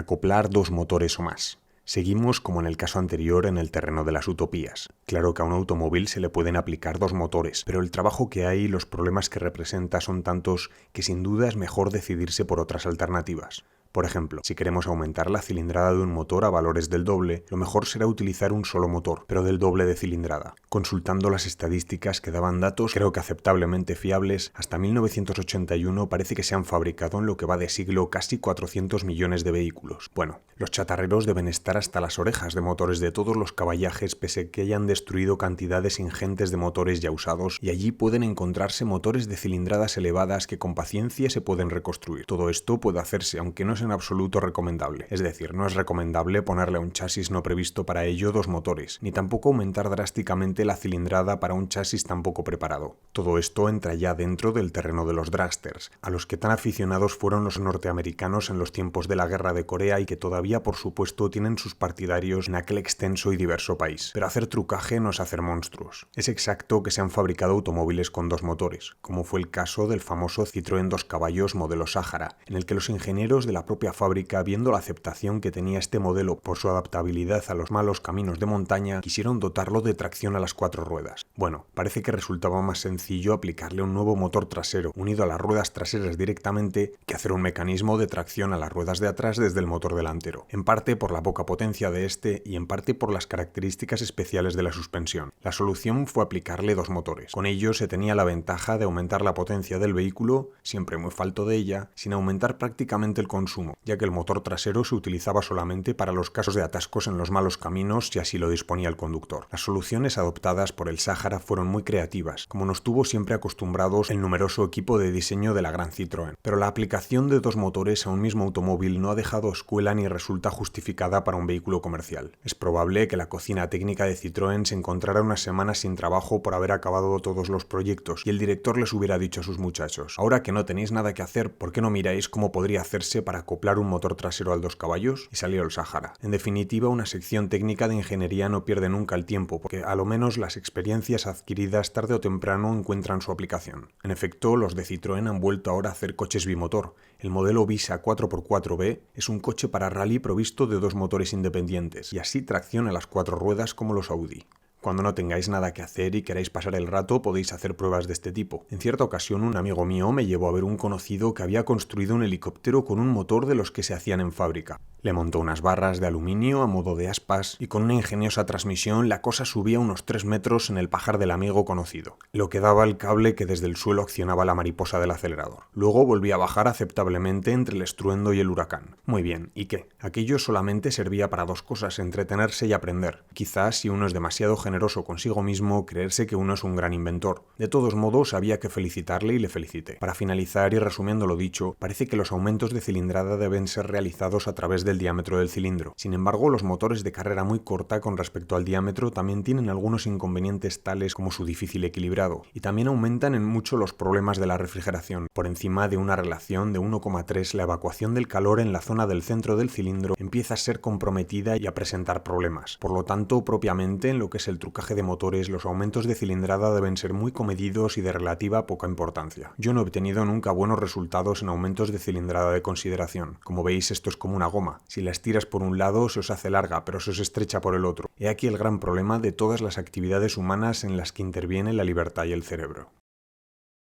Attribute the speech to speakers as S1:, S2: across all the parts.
S1: Acoplar dos motores o más. Seguimos, como en el caso anterior, en el terreno de las utopías. Claro que a un automóvil se le pueden aplicar dos motores, pero el trabajo que hay y los problemas que representa son tantos que sin duda es mejor decidirse por otras alternativas. Por ejemplo, si queremos aumentar la cilindrada de un motor a valores del doble, lo mejor será utilizar un solo motor, pero del doble de cilindrada. Consultando las estadísticas que daban datos, creo que aceptablemente fiables, hasta 1981 parece que se han fabricado en lo que va de siglo casi 400 millones de vehículos. Bueno, los chatarreros deben estar hasta las orejas de motores de todos los caballajes pese que hayan destruido cantidades ingentes de motores ya usados, y allí pueden encontrarse motores de cilindradas elevadas que con paciencia se pueden reconstruir. Todo esto puede hacerse, aunque no es en absoluto recomendable. Es decir, no es recomendable ponerle a un chasis no previsto para ello dos motores, ni tampoco aumentar drásticamente la cilindrada para un chasis tan poco preparado. Todo esto entra ya dentro del terreno de los dragsters, a los que tan aficionados fueron los norteamericanos en los tiempos de la Guerra de Corea y que todavía, por supuesto, tienen sus partidarios en aquel extenso y diverso país. Pero hacer trucaje no es hacer monstruos. Es exacto que se han fabricado automóviles con dos motores, como fue el caso del famoso Citroën 2 caballos modelo Sahara, en el que los ingenieros de la propia fábrica, viendo la aceptación que tenía este modelo por su adaptabilidad a los malos caminos de montaña, quisieron dotarlo de tracción a las cuatro ruedas. Bueno, parece que resultaba más sencillo aplicarle un nuevo motor trasero unido a las ruedas traseras directamente que hacer un mecanismo de tracción a las ruedas de atrás desde el motor delantero, en parte por la poca potencia de este y en parte por las características especiales de la suspensión. La solución fue aplicarle dos motores. Con ello se tenía la ventaja de aumentar la potencia del vehículo, siempre muy falto de ella, sin aumentar prácticamente el consumo, ya que el motor trasero se utilizaba solamente para los casos de atascos en los malos caminos si así lo disponía el conductor. Las soluciones adoptadas por el Sahara fueron muy creativas, como nos tuvo siempre acostumbrados el numeroso equipo de diseño de la gran Citroën, pero la aplicación de dos motores a un mismo automóvil no ha dejado escuela ni resulta justificada para un vehículo comercial. Es probable que la cocina técnica de Citroën se encontrara unas semanas sin trabajo por haber acabado todos los proyectos y el director les hubiera dicho a sus muchachos: ahora que no tenéis nada que hacer, ¿por qué no miráis cómo podría hacerse para acoplar un motor trasero al 2 caballos? Y salió el Sahara. En definitiva, una sección técnica de ingeniería no pierde nunca el tiempo, porque a lo menos las experiencias adquiridas tarde o temprano encuentran su aplicación. En efecto, los de Citroën han vuelto ahora a hacer coches bimotor. El modelo Visa 4x4B es un coche para rally provisto de dos motores independientes, y así tracciona las cuatro ruedas como los Audi. Cuando no tengáis nada que hacer y queráis pasar el rato, podéis hacer pruebas de este tipo. En cierta ocasión, un amigo mío me llevó a ver un conocido que había construido un helicóptero con un motor de los que se hacían en fábrica. Le montó unas barras de aluminio a modo de aspas y con una ingeniosa transmisión la cosa subía unos 3 metros en el pajar del amigo conocido. Lo que daba el cable que desde el suelo accionaba la mariposa del acelerador. Luego volvía a bajar aceptablemente entre el estruendo y el huracán. Muy bien, ¿y qué? Aquello solamente servía para dos cosas: entretenerse y aprender. Quizás, si uno es demasiado generoso consigo mismo, creerse que uno es un gran inventor. De todos modos, había que felicitarle y le felicité. Para finalizar y resumiendo lo dicho, parece que los aumentos de cilindrada deben ser realizados a través del diámetro del cilindro. Sin embargo, los motores de carrera muy corta con respecto al diámetro también tienen algunos inconvenientes tales como su difícil equilibrado, y también aumentan en mucho los problemas de la refrigeración. Por encima de una relación de 1,3, la evacuación del calor en la zona del centro del cilindro empieza a ser comprometida y a presentar problemas. Por lo tanto, propiamente en lo que es el trucaje de motores, los aumentos de cilindrada deben ser muy comedidos y de relativa poca importancia. Yo no he obtenido nunca buenos resultados en aumentos de cilindrada de consideración. Como veis, esto es como una goma. Si la estiras por un lado, se os hace larga, pero se os estrecha por el otro. He aquí el gran problema de todas las actividades humanas en las que interviene la libertad y el cerebro.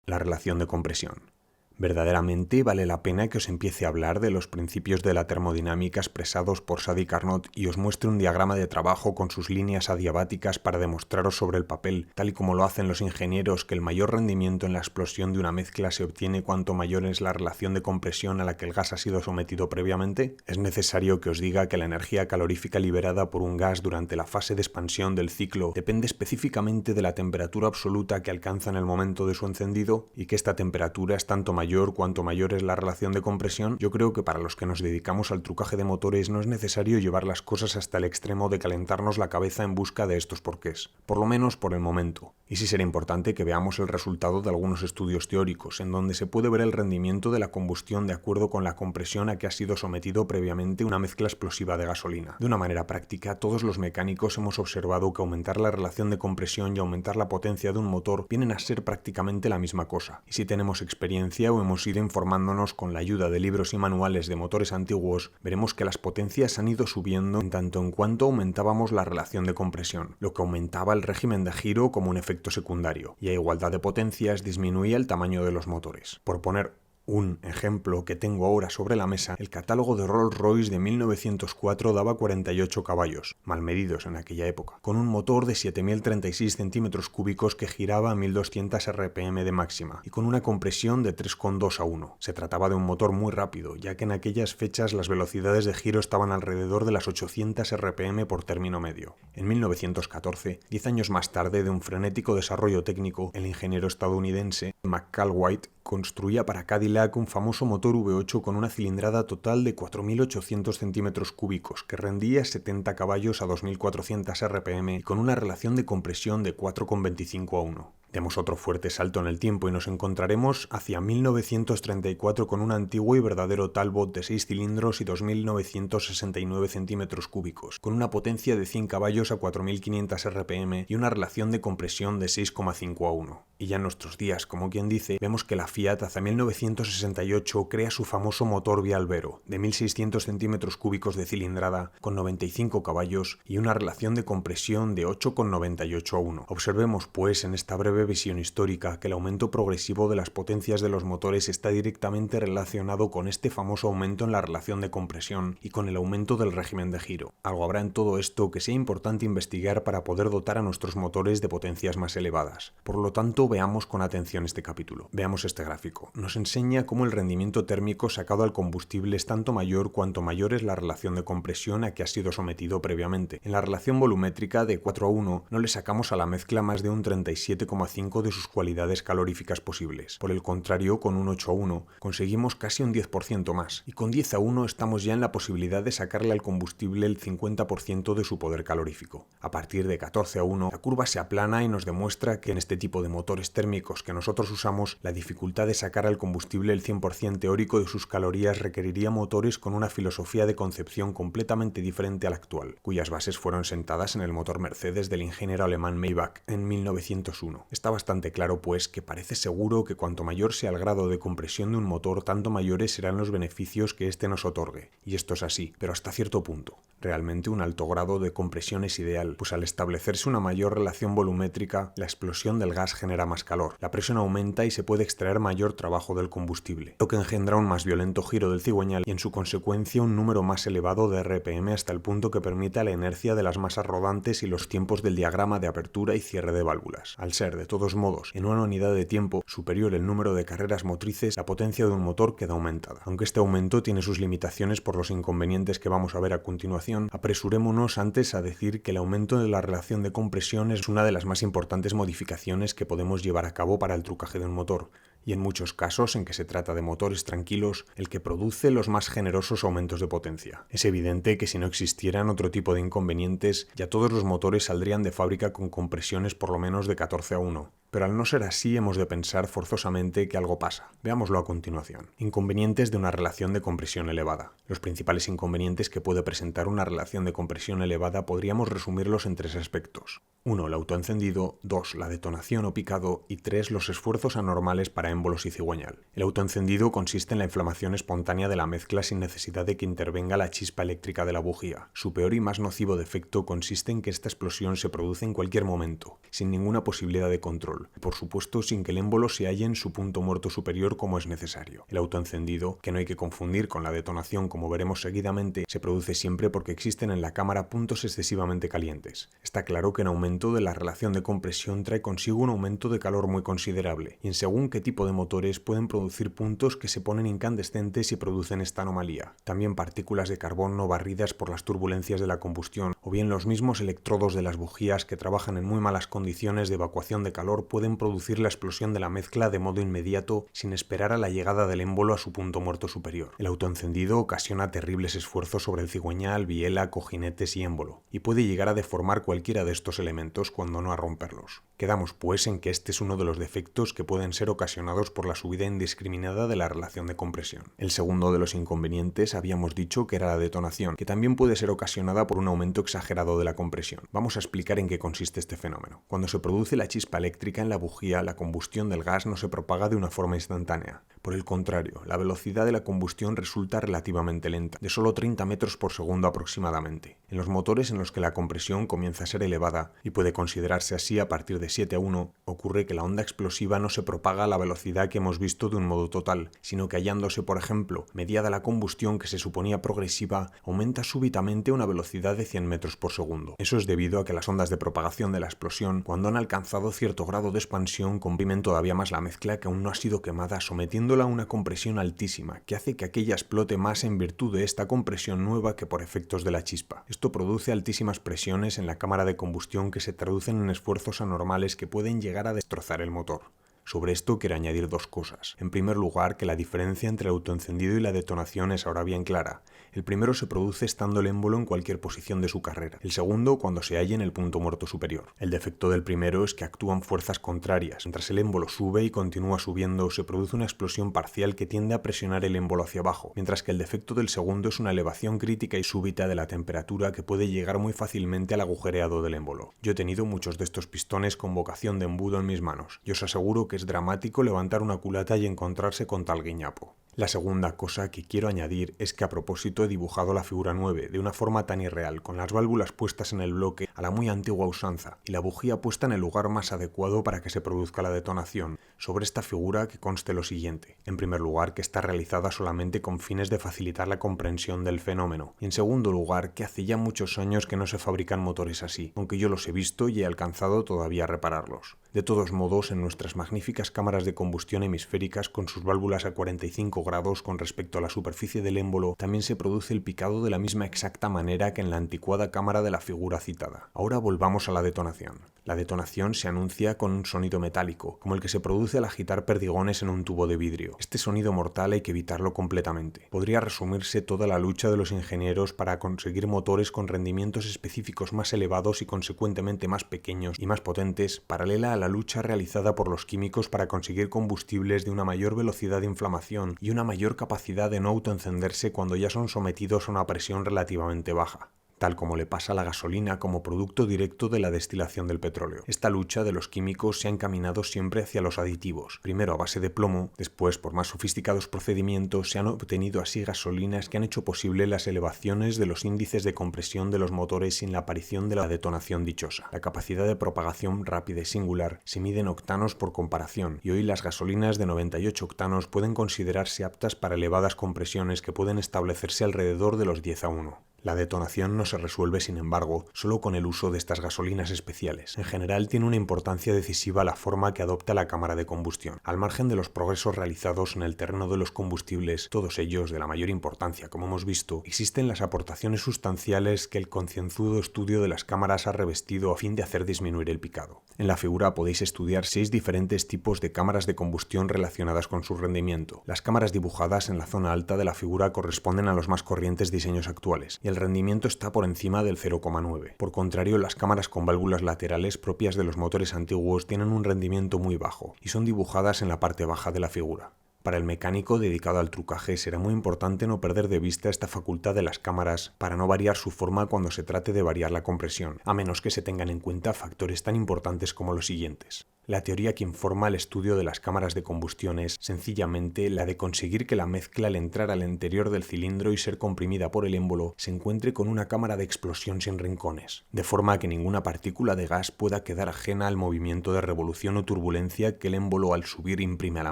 S1: La relación de compresión. Verdaderamente vale la pena que os empiece a hablar de los principios de la termodinámica expresados por Sadi Carnot y os muestre un diagrama de trabajo con sus líneas adiabáticas para demostraros sobre el papel, tal y como lo hacen los ingenieros, que el mayor rendimiento en la explosión de una mezcla se obtiene cuanto mayor es la relación de compresión a la que el gas ha sido sometido previamente. Es necesario que os diga que la energía calorífica liberada por un gas durante la fase de expansión del ciclo depende específicamente de la temperatura absoluta que alcanza en el momento de su encendido, y que esta temperatura es tanto mayor cuanto mayor es la relación de compresión. Yo creo que para los que nos dedicamos al trucaje de motores no es necesario llevar las cosas hasta el extremo de calentarnos la cabeza en busca de estos porqués, por lo menos por el momento. Y sí será importante que veamos el resultado de algunos estudios teóricos, en donde se puede ver el rendimiento de la combustión de acuerdo con la compresión a que ha sido sometido previamente una mezcla explosiva de gasolina. De una manera práctica, todos los mecánicos hemos observado que aumentar la relación de compresión y aumentar la potencia de un motor vienen a ser prácticamente la misma cosa. Y si tenemos experiencia o hemos ido informándonos con la ayuda de libros y manuales de motores antiguos, veremos que las potencias han ido subiendo en tanto en cuanto aumentábamos la relación de compresión, lo que aumentaba el régimen de giro como un efecto secundario, y a igualdad de potencias disminuía el tamaño de los motores. Por poner un ejemplo que tengo ahora sobre la mesa, el catálogo de Rolls-Royce de 1904 daba 48 caballos, mal medidos en aquella época, con un motor de 7.036 centímetros cúbicos que giraba a 1.200 RPM de máxima y con una compresión de 3,2 a 1. Se trataba de un motor muy rápido, ya que en aquellas fechas las velocidades de giro estaban alrededor de las 800 RPM por término medio. En 1914, 10 años más tarde de un frenético desarrollo técnico, el ingeniero estadounidense McCallwhite construía para Cadillac un famoso motor V8 con una cilindrada total de 4.800 centímetros cúbicos que rendía 70 caballos a 2.400 RPM y con una relación de compresión de 4,25 a 1. Demos otro fuerte salto en el tiempo y nos encontraremos hacia 1934 con un antiguo y verdadero Talbot de 6 cilindros y 2.969 centímetros cúbicos, con una potencia de 100 caballos a 4.500 RPM y una relación de compresión de 6,5 a 1. Y ya en nuestros días, como quien dice, vemos que la Fiat hacia 1968 crea su famoso motor Vialvero, de 1.600 centímetros cúbicos de cilindrada, con 95 caballos y una relación de compresión de 8,98 a 1. Observemos, pues, en esta breve visión histórica que el aumento progresivo de las potencias de los motores está directamente relacionado con este famoso aumento en la relación de compresión y con el aumento del régimen de giro. Algo habrá en todo esto que sea importante investigar para poder dotar a nuestros motores de potencias más elevadas. Por lo tanto, veamos con atención este capítulo. Veamos este gráfico. Nos enseña cómo el rendimiento térmico sacado al combustible es tanto mayor cuanto mayor es la relación de compresión a que ha sido sometido previamente. En la relación volumétrica de 4 a 1 no le sacamos a la mezcla más de un 37,5 de sus cualidades caloríficas posibles. Por el contrario, con un 8 a 1 conseguimos casi un 10% más, y con 10 a 1 estamos ya en la posibilidad de sacarle al combustible el 50% de su poder calorífico. A partir de 14 a 1, la curva se aplana y nos demuestra que en este tipo de motores térmicos que nosotros usamos, la dificultad de sacar al combustible el 100% teórico de sus calorías requeriría motores con una filosofía de concepción completamente diferente a la actual, cuyas bases fueron sentadas en el motor Mercedes del ingeniero alemán Maybach en 1901. Está bastante claro, pues, que parece seguro que cuanto mayor sea el grado de compresión de un motor, tanto mayores serán los beneficios que éste nos otorgue. Y esto es así, pero hasta cierto punto. Realmente un alto grado de compresión es ideal, pues al establecerse una mayor relación volumétrica, la explosión del gas genera más calor, la presión aumenta y se puede extraer mayor trabajo del combustible, lo que engendra un más violento giro del cigüeñal y en su consecuencia un número más elevado de RPM hasta el punto que permita la inercia de las masas rodantes y los tiempos del diagrama de apertura y cierre de válvulas. Al ser, de todos modos, en una unidad de tiempo superior el número de carreras motrices, la potencia de un motor queda aumentada. Aunque este aumento tiene sus limitaciones por los inconvenientes que vamos a ver a continuación, apresurémonos antes a decir que el aumento de la relación de compresión es una de las más importantes modificaciones que podemos llevar a cabo para el trucaje de un motor, y en muchos casos en que se trata de motores tranquilos, el que produce los más generosos aumentos de potencia. Es evidente que si no existieran otro tipo de inconvenientes, ya todos los motores saldrían de fábrica con compresiones por lo menos de 14 a 1. Pero al no ser así, hemos de pensar forzosamente que algo pasa. Veámoslo a continuación. Inconvenientes de una relación de compresión elevada. Los principales inconvenientes que puede presentar una relación de compresión elevada podríamos resumirlos en 3 aspectos. 1. El autoencendido, 2. La detonación o picado y 3. Los esfuerzos anormales para émbolos y cigüeñal. El autoencendido consiste en la inflamación espontánea de la mezcla sin necesidad de que intervenga la chispa eléctrica de la bujía. Su peor y más nocivo defecto consiste en que esta explosión se produce en cualquier momento, sin ninguna posibilidad de control. Por supuesto, sin que el émbolo se halle en su punto muerto superior como es necesario. El autoencendido, que no hay que confundir con la detonación como veremos seguidamente, se produce siempre porque existen en la cámara puntos excesivamente calientes. Está claro que un aumento de la relación de compresión trae consigo un aumento de calor muy considerable, y en según qué tipo tipo de motores pueden producir puntos que se ponen incandescentes y producen esta anomalía. También partículas de carbón no barridas por las turbulencias de la combustión, o bien los mismos electrodos de las bujías que trabajan en muy malas condiciones de evacuación de calor pueden producir la explosión de la mezcla de modo inmediato sin esperar a la llegada del émbolo a su punto muerto superior. El autoencendido ocasiona terribles esfuerzos sobre el cigüeñal, biela, cojinetes y émbolo, y puede llegar a deformar cualquiera de estos elementos cuando no a romperlos. Quedamos pues en que este es uno de los defectos que pueden ser ocasionados por la subida indiscriminada de la relación de compresión. El segundo de los inconvenientes habíamos dicho que era la detonación, que también puede ser ocasionada por un aumento exagerado de la compresión. Vamos a explicar en qué consiste este fenómeno. Cuando se produce la chispa eléctrica en la bujía, la combustión del gas no se propaga de una forma instantánea. Por el contrario, la velocidad de la combustión resulta relativamente lenta, de solo 30 metros por segundo aproximadamente. En los motores en los que la compresión comienza a ser elevada, y puede considerarse así a partir de 7:1, ocurre que la onda explosiva no se propaga a la velocidad que hemos visto de un modo total, sino que hallándose, por ejemplo, mediada la combustión que se suponía progresiva, aumenta súbitamente a una velocidad de 100 metros por segundo. Eso es debido a que las ondas de propagación de la explosión, cuando han alcanzado cierto grado de expansión, comprimen todavía más la mezcla que aún no ha sido quemada, sometiéndola a una compresión altísima, que hace que aquella explote más en virtud de esta compresión nueva que por efectos de la chispa. Esto produce altísimas presiones en la cámara de combustión que se traducen en esfuerzos anormales que pueden llegar a destrozar el motor. Sobre esto quiero añadir dos cosas. En primer lugar, que la diferencia entre el autoencendido y la detonación es ahora bien clara. El primero se produce estando el émbolo en cualquier posición de su carrera. El segundo, cuando se halle en el punto muerto superior. El defecto del primero es que actúan fuerzas contrarias. Mientras el émbolo sube y continúa subiendo, se produce una explosión parcial que tiende a presionar el émbolo hacia abajo, mientras que el defecto del segundo es una elevación crítica y súbita de la temperatura que puede llegar muy fácilmente al agujereado del émbolo. Yo he tenido muchos de estos pistones con vocación de embudo en mis manos, y os aseguro que es dramático levantar una culata y encontrarse con tal guiñapo. La segunda cosa que quiero añadir es que a propósito he dibujado la figura 9 de una forma tan irreal, con las válvulas puestas en el bloque a la muy antigua usanza y la bujía puesta en el lugar más adecuado para que se produzca la detonación. Sobre esta figura que conste lo siguiente. En primer lugar, que está realizada solamente con fines de facilitar la comprensión del fenómeno. Y en segundo lugar, que hace ya muchos años que no se fabrican motores así, aunque yo los he visto y he alcanzado todavía a repararlos. De todos modos, en nuestras magníficas cámaras de combustión hemisféricas con sus válvulas a 45 grados con respecto a la superficie del émbolo, también se produce el picado de la misma exacta manera que en la anticuada cámara de la figura citada. Ahora volvamos a la detonación. La detonación se anuncia con un sonido metálico, como el que se produce al agitar perdigones en un tubo de vidrio. Este sonido mortal hay que evitarlo completamente. Podría resumirse toda la lucha de los ingenieros para conseguir motores con rendimientos específicos más elevados y consecuentemente más pequeños y más potentes, paralela a la lucha realizada por los químicos para conseguir combustibles de una mayor velocidad de inflamación y una mayor capacidad de no autoencenderse cuando ya son sometidos a una presión relativamente baja, tal como le pasa a la gasolina como producto directo de la destilación del petróleo. Esta lucha de los químicos se ha encaminado siempre hacia los aditivos, primero a base de plomo, después por más sofisticados procedimientos se han obtenido así gasolinas que han hecho posible las elevaciones de los índices de compresión de los motores sin la aparición de la detonación dichosa. La capacidad de propagación rápida y singular se mide en octanos por comparación, y hoy las gasolinas de 98 octanos pueden considerarse aptas para elevadas compresiones que pueden establecerse alrededor de los 10:1. La detonación no se resuelve, sin embargo, solo con el uso de estas gasolinas especiales. En general tiene una importancia decisiva la forma que adopta la cámara de combustión. Al margen de los progresos realizados en el terreno de los combustibles, todos ellos de la mayor importancia, como hemos visto, existen las aportaciones sustanciales que el concienzudo estudio de las cámaras ha revestido a fin de hacer disminuir el picado. En la figura podéis estudiar 6 diferentes tipos de cámaras de combustión relacionadas con su rendimiento. Las cámaras dibujadas en la zona alta de la figura corresponden a los más corrientes diseños actuales, y el rendimiento está por encima del 0,9. Por contrario, las cámaras con válvulas laterales propias de los motores antiguos tienen un rendimiento muy bajo y son dibujadas en la parte baja de la figura. Para el mecánico dedicado al trucaje será muy importante no perder de vista esta facultad de las cámaras para no variar su forma cuando se trate de variar la compresión, a menos que se tengan en cuenta factores tan importantes como los siguientes. La teoría que informa el estudio de las cámaras de combustión es, sencillamente, la de conseguir que la mezcla al entrar al interior del cilindro y ser comprimida por el émbolo se encuentre con una cámara de explosión sin rincones, de forma que ninguna partícula de gas pueda quedar ajena al movimiento de revolución o turbulencia que el émbolo al subir imprime a la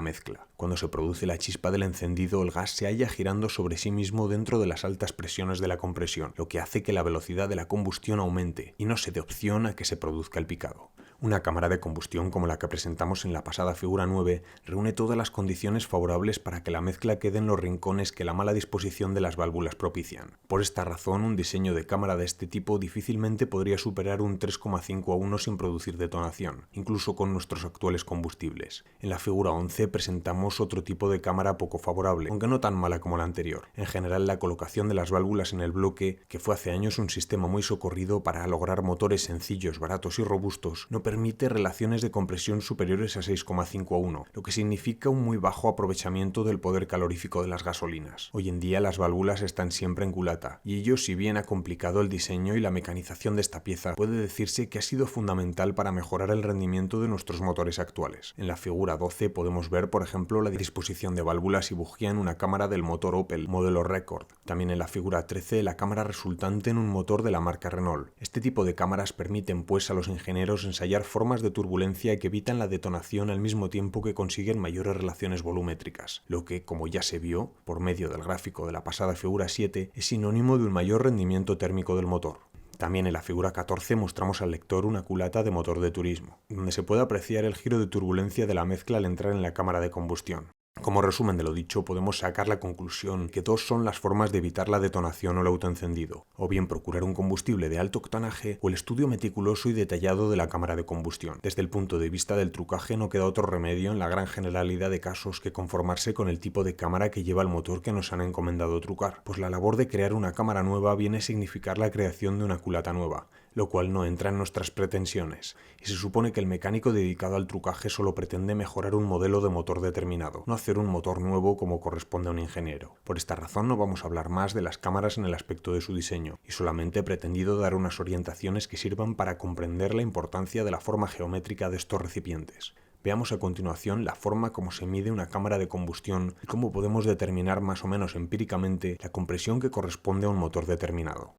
S1: mezcla. Cuando se produce la chispa del encendido, el gas se halla girando sobre sí mismo dentro de las altas presiones de la compresión, lo que hace que la velocidad de la combustión aumente y no se dé opción a que se produzca el picado. Una cámara de combustión como la que presentamos en la pasada figura 9 reúne todas las condiciones favorables para que la mezcla quede en los rincones que la mala disposición de las válvulas propician. Por esta razón, un diseño de cámara de este tipo difícilmente podría superar un 3,5:1 sin producir detonación, incluso con nuestros actuales combustibles. En la figura 11 presentamos otro tipo de cámara poco favorable, aunque no tan mala como la anterior. En general, la colocación de las válvulas en el bloque, que fue hace años un sistema muy socorrido para lograr motores sencillos, baratos y robustos, no permite relaciones de compresión superiores a 6,5:1, lo que significa un muy bajo aprovechamiento del poder calorífico de las gasolinas. Hoy en día las válvulas están siempre en culata, y ello, si bien ha complicado el diseño y la mecanización de esta pieza, puede decirse que ha sido fundamental para mejorar el rendimiento de nuestros motores actuales. En la figura 12 podemos ver, por ejemplo, la disposición de válvulas y bujía en una cámara del motor Opel, modelo Record. También en la figura 13 la cámara resultante en un motor de la marca Renault. Este tipo de cámaras permiten pues a los ingenieros ensayar formas de turbulencia que evitan la detonación al mismo tiempo que consiguen mayores relaciones volumétricas, lo que, como ya se vio por medio del gráfico de la pasada figura 7, es sinónimo de un mayor rendimiento térmico del motor. También en la figura 14 mostramos al lector una culata de motor de turismo, donde se puede apreciar el giro de turbulencia de la mezcla al entrar en la cámara de combustión. Como resumen de lo dicho, podemos sacar la conclusión que dos son las formas de evitar la detonación o el autoencendido, o bien procurar un combustible de alto octanaje o el estudio meticuloso y detallado de la cámara de combustión. Desde el punto de vista del trucaje no queda otro remedio en la gran generalidad de casos que conformarse con el tipo de cámara que lleva el motor que nos han encomendado trucar, pues la labor de crear una cámara nueva viene a significar la creación de una culata nueva, lo cual no entra en nuestras pretensiones, y se supone que el mecánico dedicado al trucaje solo pretende mejorar un modelo de motor determinado, no hacer un motor nuevo como corresponde a un ingeniero. Por esta razón no vamos a hablar más de las cámaras en el aspecto de su diseño, y solamente he pretendido dar unas orientaciones que sirvan para comprender la importancia de la forma geométrica de estos recipientes. Veamos a continuación la forma como se mide una cámara de combustión y cómo podemos determinar más o menos empíricamente la compresión que corresponde a un motor determinado.